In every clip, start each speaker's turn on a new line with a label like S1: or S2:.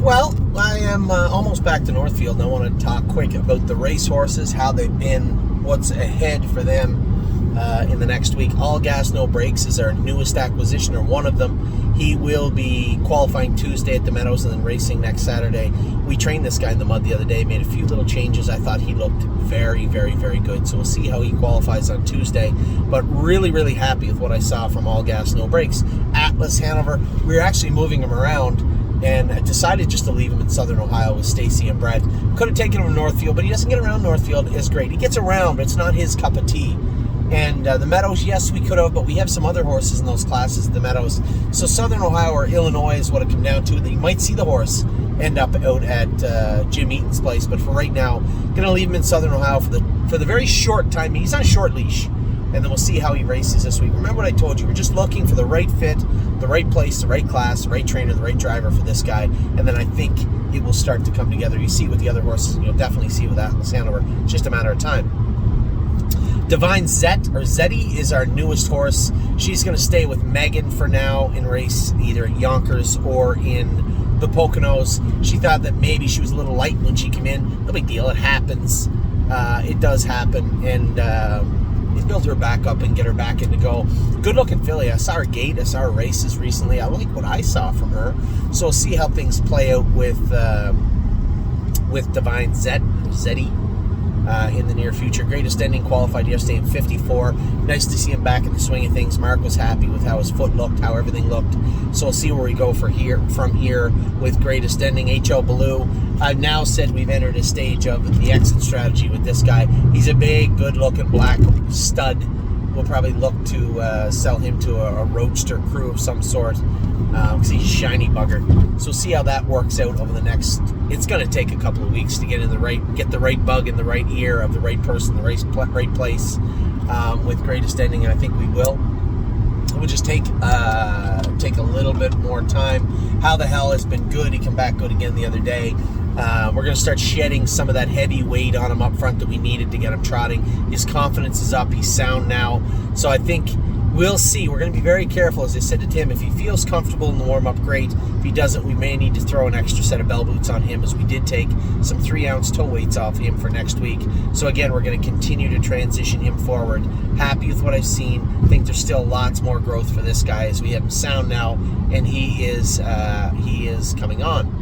S1: Well, I am almost back to Northfield, and I want to talk quick about the racehorses, how they've been, what's ahead for them in the next week. All Gas, No Brakes is our newest acquisition, or one of them. He will be qualifying Tuesday at the Meadows and then racing next Saturday. We trained this guy in the mud the other day, made a few little changes. I thought he looked very, very, very good. So we'll see how he qualifies on Tuesday. But really, really happy with what I saw from All Gas, No Brakes. Atlas, Hanover, we're actually moving him around, and I decided just to leave him in Southern Ohio with Stacy and Brett. Could have taken him to Northfield, but he doesn't get around Northfield. It's great. He gets around, but it's not his cup of tea. And the Meadows, yes, we could have, but we have some other horses in those classes at the Meadows. So Southern Ohio or Illinois is what it come down to. That you might see the horse end up out at Jim Eaton's place, but for right now, going to leave him in Southern Ohio for the very short time. He's on a short leash, and then we'll see how he races this week. Remember what I told you, we're just looking for the right fit, the right place, the right class, the right trainer, the right driver for this guy, and then I think it will start to come together. You see it with the other horses, and you'll definitely see it with Atlas Hanover. It's just a matter of time. Divine Zetti is our newest horse. She's going to stay with Megan for now in race either at Yonkers or in the Poconos. She thought that maybe she was a little light when she came in. No big deal. It happens. It does happen. And build her back up and get her back in to go. Good looking filly. I saw her gate. I saw her races recently. I like what I saw from her. So we'll see how things play out with Divine Zetti. In the near future. Greatest Ending qualified yesterday in 54. Nice to see him back in the swing of things. Mark was happy with how his foot looked, how everything looked. So we'll see where we go from here with Greatest Ending. HL Ballou. I've now said we've entered a stage of the exit strategy with this guy. He's a big, good-looking black stud. We'll probably look to sell him to a roadster crew of some sort because he's a shiny bugger. So we'll see how that works out over the next. It's going to take a couple of weeks to get the right bug in the right ear of the right person, the right place with Greatest Ending, and I think we will. It would just take a little bit more time. How the Hell has been good. He came back good again the other day. We're going to start shedding some of that heavy weight on him up front that we needed to get him trotting. His confidence is up. He's sound now. So I think we'll see. We're going to be very careful. As I said to Tim, if he feels comfortable in the warm-up, great. If he doesn't, we may need to throw an extra set of bell boots on him, as we did take some 3-ounce toe weights off him for next week. So again, we're going to continue to transition him forward. Happy with what I've seen. Think there's still lots more growth for this guy, as we have him sound now, and he is coming on.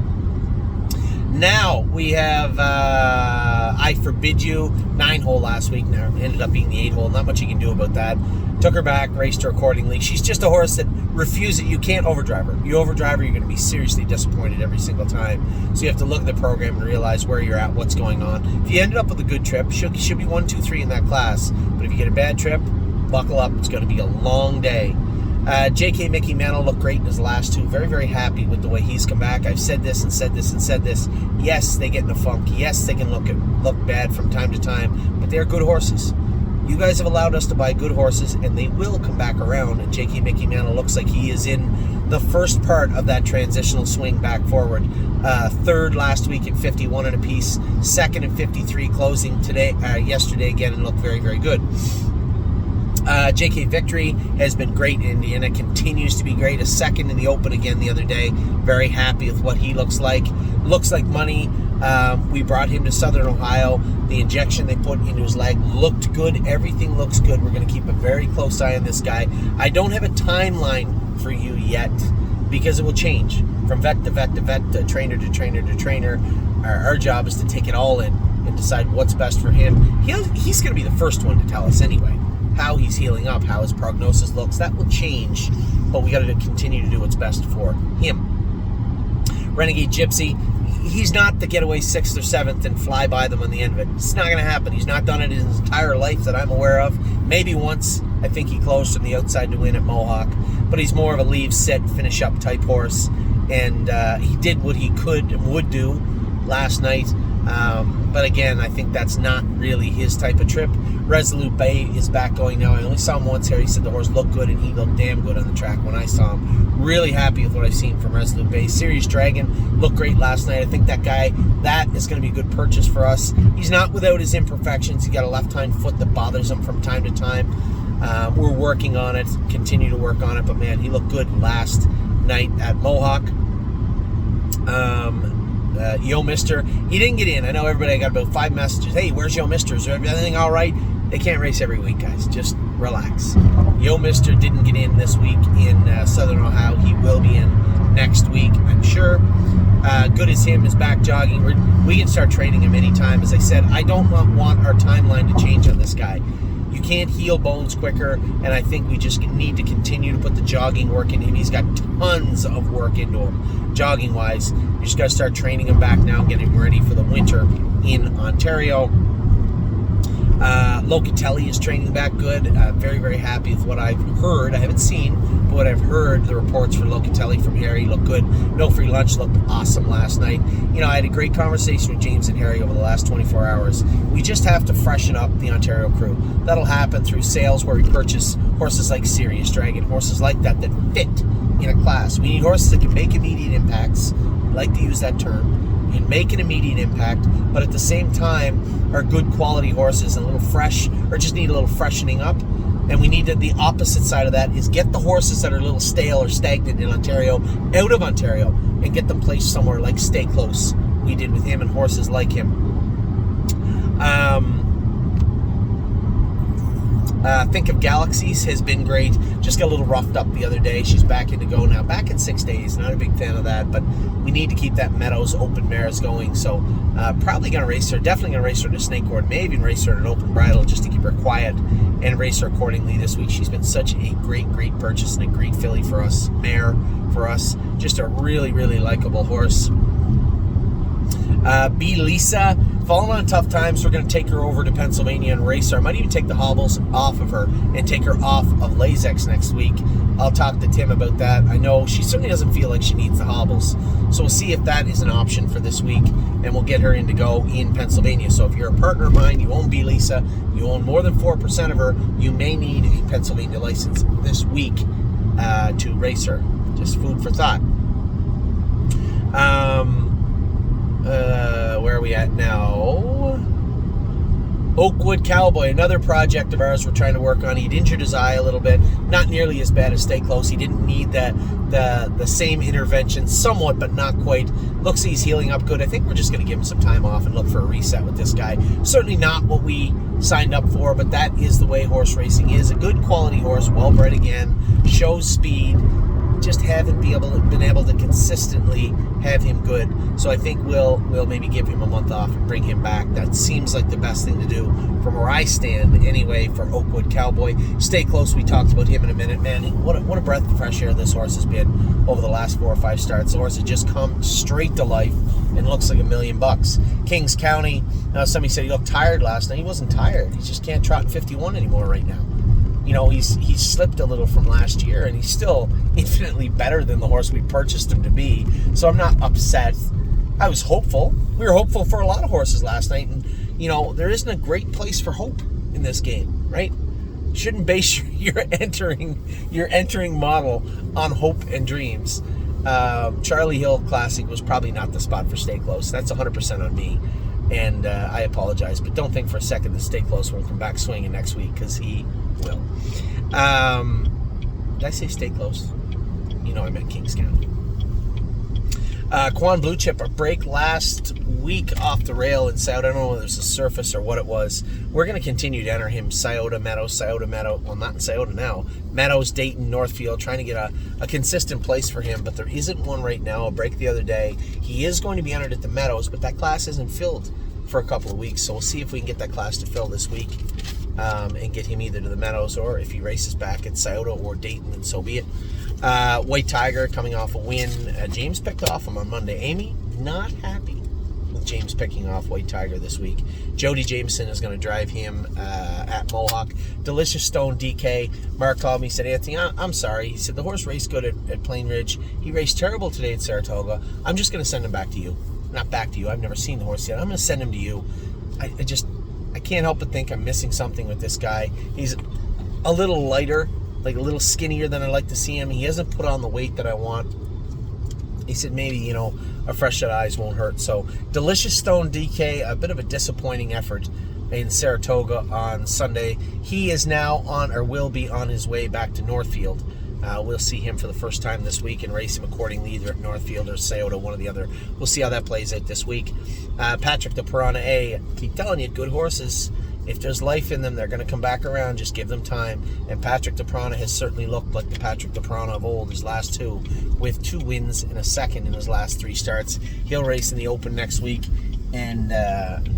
S1: Now we have I Forbid You, 9-hole last week. Now ended up being the 8-hole. Not much you can do about that. Took her back, raced her accordingly. She's just a horse that refuses it. You can't overdrive her. You overdrive her, you're going to be seriously disappointed every single time. So you have to look at the program and realize where you're at, what's going on. If you ended up with a good trip, should be 1, 2, 3 in that class. But if you get a bad trip, buckle up. It's going to be a long day. JK Mickey Mantle looked great in his last two. Very, very happy with the way he's come back. I've said this and said this and said this. Yes, they get in a funk. Yes, they can look bad from time to time, but they're good horses. You guys have allowed us to buy good horses, and they will come back around. And JK Mickey Mantle looks like he is in the first part of that transitional swing back forward. Third last week at 51 and a piece. Second at 53, closing yesterday again, and looked very, very good. JK Victory has been great in Indiana, continues to be great. A second in the Open again the other day. Very happy with what he looks like. Looks like money. We brought him to Southern Ohio. The injection they put into his leg looked good. Everything looks good. We're going to keep a very close eye on this guy. I don't have a timeline for you yet because it will change from vet to vet to vet to trainer to trainer to trainer. Our job is to take it all in and decide what's best for him. He's going to be the first one to tell us anyway how he's healing up, how his prognosis looks. That will change, but we got to continue to do what's best for him. Renegade Gypsy, he's not the getaway 6th or 7th and fly by them on the end of it. It's not going to happen. He's not done it in his entire life that I'm aware of. Maybe once. I think he closed from the outside to win at Mohawk, but he's more of a leave, sit, finish up type horse, and he did what he could and would do last night. But again, I think that's not really his type of trip. Resolute Bay is back going now. I only saw him once here. He said the horse looked good, and he looked damn good on the track when I saw him. Really happy with what I've seen from Resolute Bay. Serious Dragon looked great last night. I think that is going to be a good purchase for us. He's not without his imperfections. He got a left hind foot that bothers him from time to time. We're working on it, continue to work on it, but man, he looked good last night at Mohawk. Yo Mister, he didn't get in. I know everybody got about 5 messages. Hey, where's Yo Mister? Is everything all right? They can't race every week, guys. Just relax. Yo Mister didn't get in this week in Southern Ohio. He will be in next week, I'm sure. Good as him is back jogging. We can start training him anytime. As I said, I don't want our timeline to change on this guy. You can't heal bones quicker, and I think we just need to continue to put the jogging work in him. He's got tons of work into him, jogging-wise. You just got to start training him back now, getting him ready for the winter in Ontario. Locatelli is training back good. Very, very happy with what I've heard. I haven't seen, but what I've heard, the reports for Locatelli from Harry look good. No Free Lunch looked awesome last night. You know, I had a great conversation with James and Harry over the last 24 hours. We just have to freshen up the Ontario crew. That'll happen through sales where we purchase horses like Sirius Dragon, horses like that fit in a class. We need horses that can make immediate impacts. I like to use that term. And make an immediate impact, but at the same time are good quality horses and a little fresh, or just need a little freshening up. And we need to, the opposite side of that is get the horses that are a little stale or stagnant in Ontario out of Ontario and get them placed somewhere like Stay Close. We did with him and horses like him. Think of Galaxies has been great. Just got a little roughed up the other day. She's back in to go now. Back in 6 days. Not a big fan of that, but we need to keep that Meadows Open Mares going. So probably going to race her. Definitely going to race her to Snake Court. Maybe even race her at an Open Bridle just to keep her quiet and race her accordingly this week. She's been such a great purchase and a great filly for us. Mare for us. Just a really, really likable horse. B. Lisa, falling on tough times. We're going to take her over to Pennsylvania and race her. I might even take the hobbles off of her and take her off of Lasix next week. I'll talk to Tim about that. I know she certainly doesn't feel like she needs the hobbles. So we'll see if that is an option for this week, and we'll get her in to go in Pennsylvania. So if you're a partner of mine, you own B. Lisa, you own more than 4% of her, you may need a Pennsylvania license this week to race her. Just food for thought. Where are we at now? Oakwood Cowboy, another project of ours we're trying to work on. He'd injured his eye a little bit, not nearly as bad as Stay Close. He didn't need the same intervention, somewhat, but not quite. Looks like he's healing up good. I think we're just going to give him some time off and look for a reset with this guy. Certainly not what we signed up for, but that is the way horse racing is. A good quality horse, well bred again, shows speed. Just haven't been able to consistently have him good. So I think we'll maybe give him a month off and bring him back. That seems like the best thing to do from where I stand anyway for Oakwood Cowboy. Stay Close, we talked about him in a minute. Man, what a breath of fresh air this horse has been over the last 4 or 5 starts. The horse has just come straight to life and looks like $1 million. Kings County, somebody said he looked tired last night. He wasn't tired. He just can't trot in 51 anymore right now. You know, he's slipped a little from last year, and he's still infinitely better than the horse we purchased him to be. So I'm not upset. I was hopeful. We were hopeful for a lot of horses last night, and you know, there isn't a great place for hope in this game, right? Shouldn't base your entering model on hope and dreams. Charlie Hill Classic was probably not the spot for Stay Close. That's 100% on me, and I apologize. But don't think for a second that Stay Close won't come back swinging next week, because he will. Did I say Stay Close? You know I meant Kings County. Quan Blue Chip, a break last week off the rail in Scioto. I don't know whether it was a surface or what it was. We're going to continue to enter him Scioto Meadows. Well, not in Scioto now. Meadows, Dayton, Northfield, trying to get a consistent place for him, but there isn't one right now. A break the other day. He is going to be entered at the Meadows, but that class isn't filled for a couple of weeks, so we'll see if we can get that class to fill this week. And get him either to the Meadows, or if he races back at Scioto or Dayton, then so be it. White Tiger coming off a win. James picked off him on Monday. Amy, not happy with James picking off White Tiger this week. Jody Jameson is going to drive him at Mohawk. Delicious Stone DK. Mark called me, said, Anthony, I'm sorry. He said, the horse raced good at Plain Ridge. He raced terrible today at Saratoga. I'm just going to send him back to you. Not back to you. I've never seen the horse yet. I'm going to send him to you. I can't help but think I'm missing something with this guy. He's a little lighter, like a little skinnier than I like to see him. He hasn't put on the weight that I want. He said maybe, a fresh set of eyes won't hurt. So, Delicious Stone DK, a bit of a disappointing effort in Saratoga on Sunday. He is now on, or will be on his way back to Northfield We'll see him for the first time this week and race him accordingly, either at Northfield or Scioto, one or the other. We'll see how that plays out this week. Patrick the Piranha A, keep telling you, good horses. If there's life in them, they're going to come back around. Just give them time. And Patrick the Piranha has certainly looked like the Patrick the Piranha of old, his last two, with 2 wins and a second in his last 3 starts. He'll race in the Open next week, and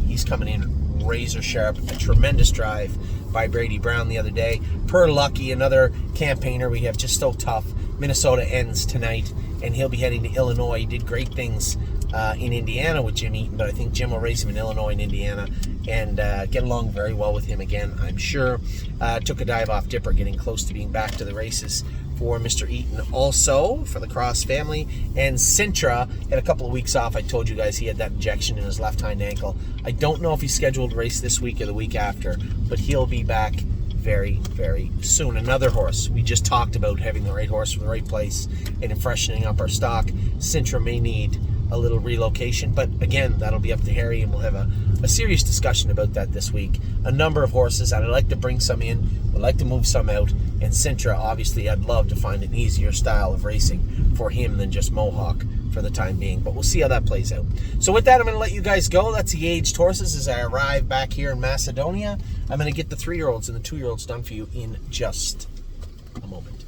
S1: he's coming in razor sharp. A tremendous drive by Brady Brown the other day. Per Lucky, another campaigner we have just so tough. Minnesota ends tonight, and he'll be heading to Illinois. He did great things in Indiana with Jim Eaton, but I think Jim will race him in Illinois and Indiana and get along very well with him again, I'm sure. Took a dive off Dipper, getting close to being back to the races for Mr. Eaton also, for the Cross family. And Sintra had a couple of weeks off. I told you guys he had that injection in his left hind ankle. I don't know if he's scheduled to race this week or the week after, but he'll be back very, very soon. Another horse we just talked about, having the right horse for the right place and freshening up our stock. Sintra may need a little relocation, but again, that'll be up to Harry, and we'll have a serious discussion about that this week. A number of horses, and I'd like to bring some in, would like to move some out, and Sintra, obviously, I'd love to find an easier style of racing for him than just Mohawk for the time being, but we'll see how that plays out. So with that, I'm going to let you guys go. That's the aged horses as I arrive back here in Macedonia. I'm going to get the 3-year-olds and the 2-year-olds done for you in just a moment.